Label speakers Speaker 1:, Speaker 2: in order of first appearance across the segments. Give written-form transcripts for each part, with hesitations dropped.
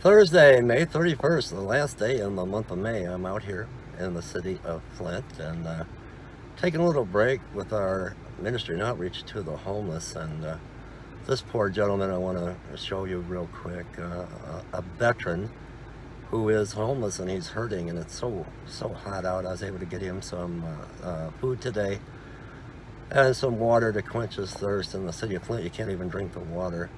Speaker 1: Thursday, May 31st, the last day in the month of May. I'm out here in the city of Flint and taking a little break with our ministry and outreach to the homeless. And this poor gentleman I want to show you real quick, a veteran who is homeless and he's hurting, and it's so hot out. I was able to get him some food today and some water to quench his thirst. In the city of Flint, you can't even drink the water.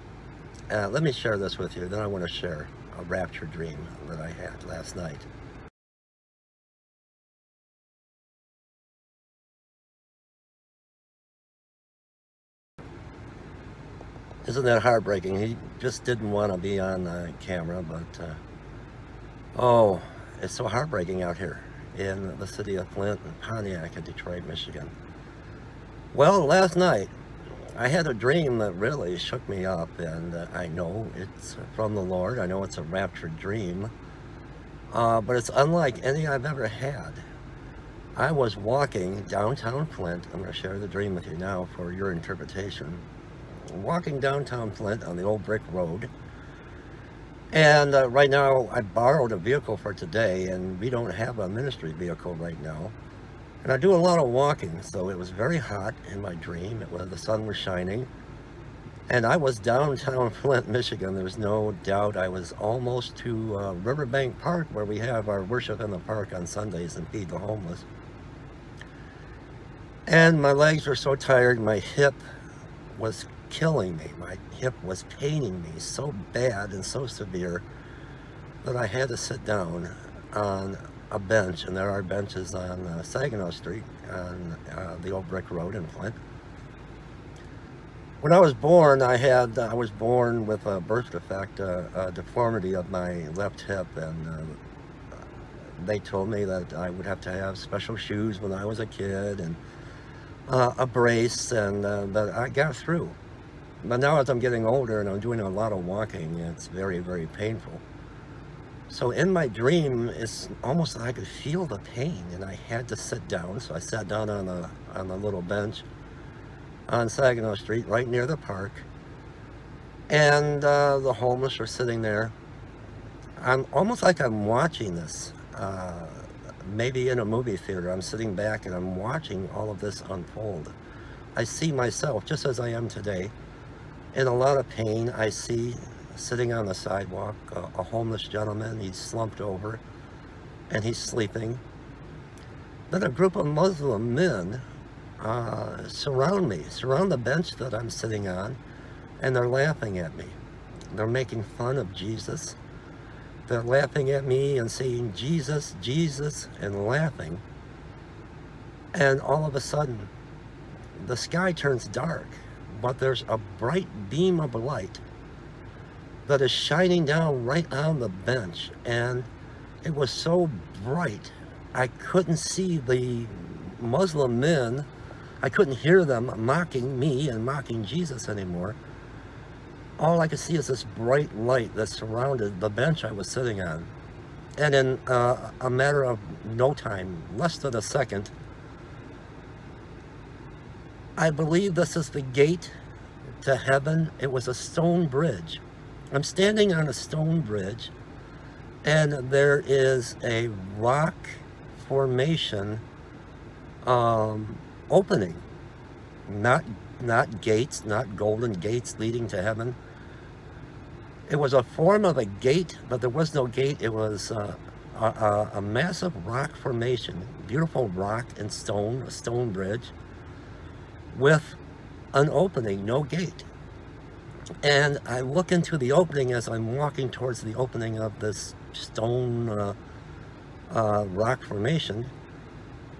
Speaker 1: Let me share this with you. Then I want to share a rapture dream that I had last night. Isn't that heartbreaking? He just didn't want to be on camera, but oh, it's so heartbreaking out here in the city of Flint and Pontiac and Detroit, Michigan. Well, last night I had a dream that really shook me up, and I know it's from the Lord. I know it's a rapture dream, but it's unlike any I've ever had. I was walking downtown Flint. I'm going to share the dream with you now for your interpretation. Walking downtown Flint on the old brick road, and right now I borrowed a vehicle for today, and we don't have a ministry vehicle right now. And I do a lot of walking, so it was very hot in my dream. The sun was shining, and I was downtown Flint, Michigan. There's no doubt. I was almost to Riverbank Park, where we have our worship in the park on Sundays and feed the homeless. And my legs were so tired, my hip was killing me. My hip was paining me so bad and so severe that I had to sit down on a bench, and there are benches on Saginaw Street on the old brick road in Flint. When I was born, I was born with a birth defect, a deformity of my left hip, and they told me that I would have to have special shoes when I was a kid and a brace, and that I got through. But now as I'm getting older and I'm doing a lot of walking, it's very, very painful. So in my dream, it's almost like I could feel the pain, and I had to sit down. So I sat down on the little bench on Saginaw Street, right near the park. And the homeless are sitting there. I'm almost like I'm watching this, maybe in a movie theater. I'm sitting back and I'm watching all of this unfold. I see myself just as I am today, in a lot of pain. I see, sitting on the sidewalk, a homeless gentleman. He's slumped over and he's sleeping. Then a group of Muslim men surround me, surround the bench that I'm sitting on, and they're laughing at me. They're making fun of Jesus. They're laughing at me and saying, "Jesus, Jesus," and laughing. And all of a sudden, the sky turns dark, but there's a bright beam of light that is shining down right on the bench, and it was so bright I couldn't see the Muslim men. I couldn't hear them mocking me and mocking Jesus anymore. All I could see is this bright light that surrounded the bench I was sitting on. And in a matter of no time, less than a second, I believe this is the gate to heaven. It was a stone bridge. I'm standing on a stone bridge, and there is a rock formation opening. Not gates, not golden gates leading to heaven. It was a form of a gate, but there was no gate. It was a massive rock formation, beautiful rock and stone, a stone bridge with an opening, no gate. And I look into the opening as I'm walking towards the opening of this stone rock formation,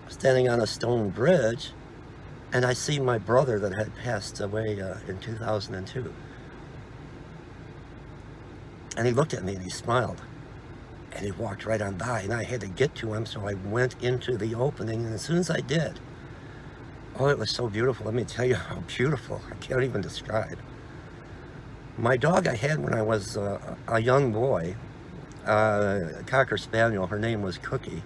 Speaker 1: standing on a stone bridge, and I see my brother that had passed away in 2002. And he looked at me and he smiled, and he walked right on by, and I had to get to him, so I went into the opening, and as soon as I did, oh, it was so beautiful. Let me tell you how beautiful. I can't even describe. My dog I had when I was a young boy, a Cocker Spaniel, her name was Cookie.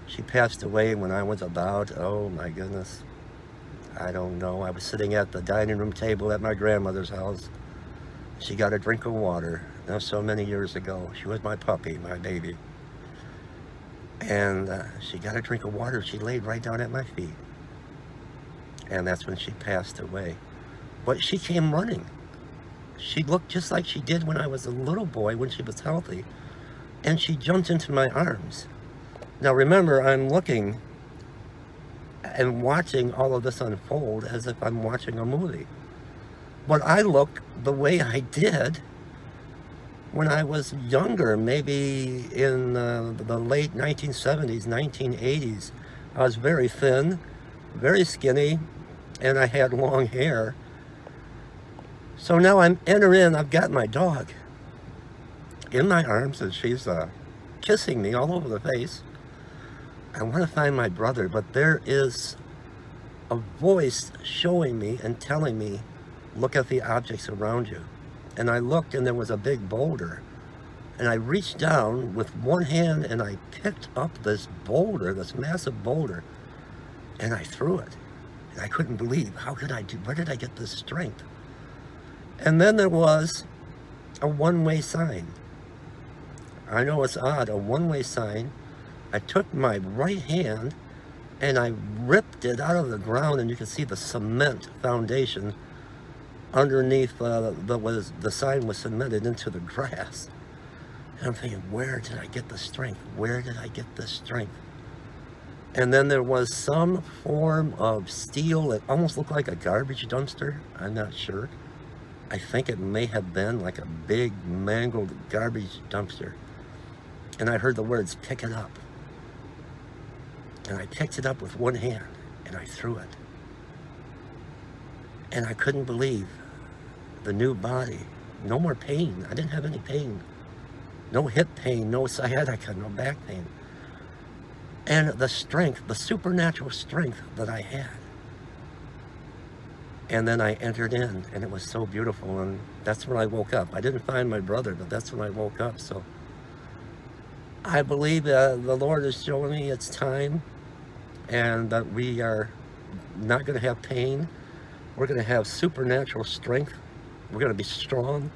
Speaker 1: She passed away when I was about, oh my goodness, I don't know. I was sitting at the dining room table at my grandmother's house. She got a drink of water. That was so many years ago. She was my puppy, my baby. And she got a drink of water. She laid right down at my feet. And that's when she passed away. But she came running. She looked just like she did when I was a little boy, when she was healthy. And she jumped into my arms. Now remember, I'm looking and watching all of this unfold as if I'm watching a movie. But I look the way I did when I was younger, maybe in the late 1970s, 1980s. I was very thin, very skinny, and I had long hair. So now I've got my dog in my arms, and she's kissing me all over the face. I want to find my brother, but there is a voice showing me and telling me, look at the objects around you. And I looked, and there was a big boulder. And I reached down with one hand, and I picked up this boulder, this massive boulder, and I threw it. And I couldn't believe, where did I get this strength? And then there was a one-way sign. I know it's odd, a one-way sign. I took my right hand, and I ripped it out of the ground, and you can see the cement foundation underneath the sign was cemented into the grass. And I'm thinking, where did I get the strength? Where did I get this strength? And then there was some form of steel. It almost looked like a garbage dumpster. I'm not sure. I think it may have been like a big mangled garbage dumpster. And I heard the words, pick it up. And I picked it up with one hand, and I threw it. And I couldn't believe the new body. No more pain. I didn't have any pain. No hip pain, no sciatica, no back pain. And the strength, the supernatural strength that I had. And then I entered in, and it was so beautiful, and that's when I woke up. I didn't find my brother, but that's when I woke up. So I believe the Lord is showing me it's time, and that we are not going to have pain. We're going to have supernatural strength. We're going to be strong.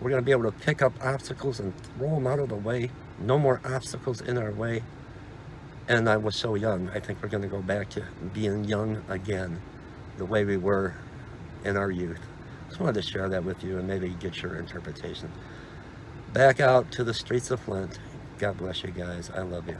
Speaker 1: We're going to be able to pick up obstacles and throw them out of the way. No more obstacles in our way. And I was so young. I think we're going to go back to being young again, the way we were in our youth. Just wanted to share that with you and maybe get your interpretation. Back out to the streets of Flint. God bless you guys. I love you.